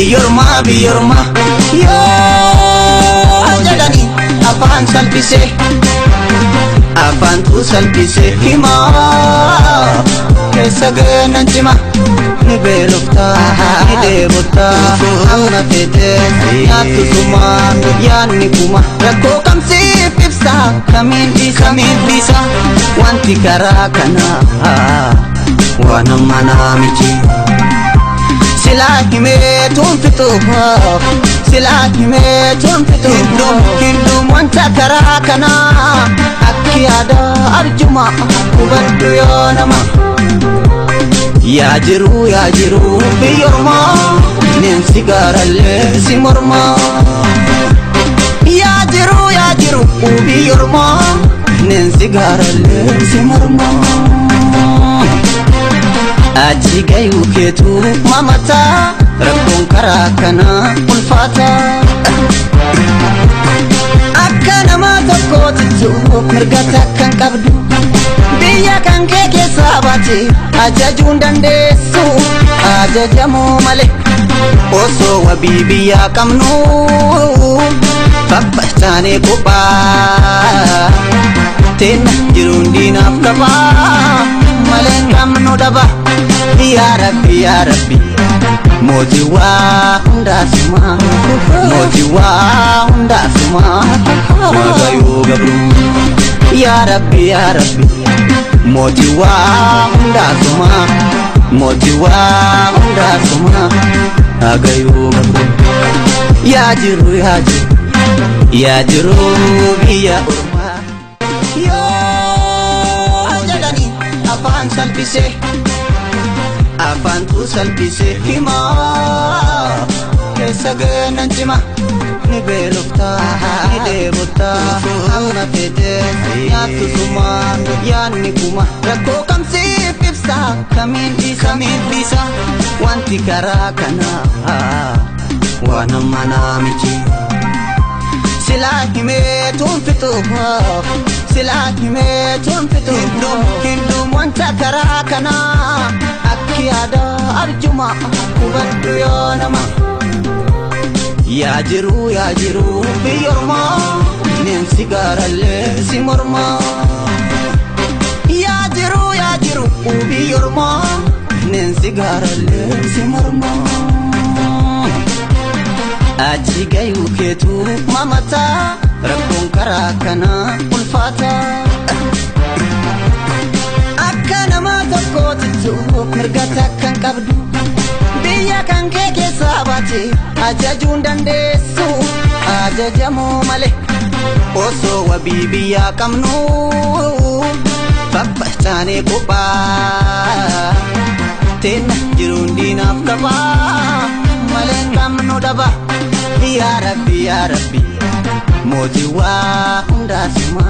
biyyorma yoo jedhani afaan salphise afaan tu salphise himaa keessa geenan cima ni beelofta ni deebota amma fete nyaattu suma yaanni kuma rakkoo kamsiif ibsa kamiin bisa wanti karaa kana waan amma naamichi silaki me tumfitu hindum wanta karaa kana akkiyaada arjuma kubaddu yoo nama yaa jiru biyyorma neensi gaarallee si morma yaa jiru biyyorma neensi gaarallee si morma achi gayu keetu mamata rakkoon karaa kana ulfaata akka nama tokkootitu mirgata kan qabdu biyya kan kee keessa baate ajajuun dandeessu ajajamoo malee osoo wabii biyya qabnu babbastaanee kophaa teena jiruun diinaaf qabaa malee qabnu dhaba ya rabbi mootii waa hundaasuma waaqayyoo gabru ya rabbi mootii waa hundaasuma waaqayyoo gabru yaa jiru biyya ormaa yoo jedhani afaan salphise afaan tu salphise himaa keessa geenan cima ni beelofta ni deebota amma fete nyaattu suma yaanni kuma rakkoo kamsiif ibsa kamiin bisa wanti karaa kana waan amma naamichi silaki me tumfitu hindum wanta karaa kana akkiyaada arjuma kubaddu yoo nama yaa jiru biyyorma neensi gaarallee si morma yaa jiru biyyorma neensi gaarallee si morma achi gayu keetu mamata rakkoon karaa kana ulfaata akka nama tokkootitu mirgata kan qabdu biyya kan kee keessa baate ajajuun dandeessu ajajamoo malee osoo wabii biyya qabnu babbastaanee kophaa teena jiruun diinaaf qabaa malee qabnu dhaba ya rabbi mootii waa hundaasuma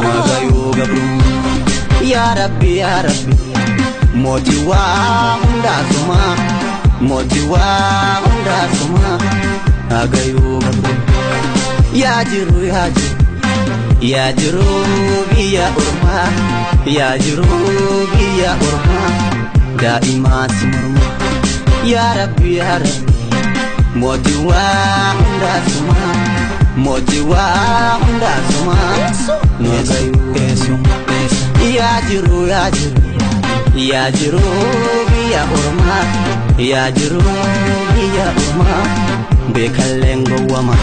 waaqayyoo gabru ya rabbi mootii waa hundaasuma waaqayyoo gabru yaa jiru biyya ormaa daa'imaa si morma ya rabbi mootii waa hundaasuma yaa jiru biyya ormaa beekalleen gowwama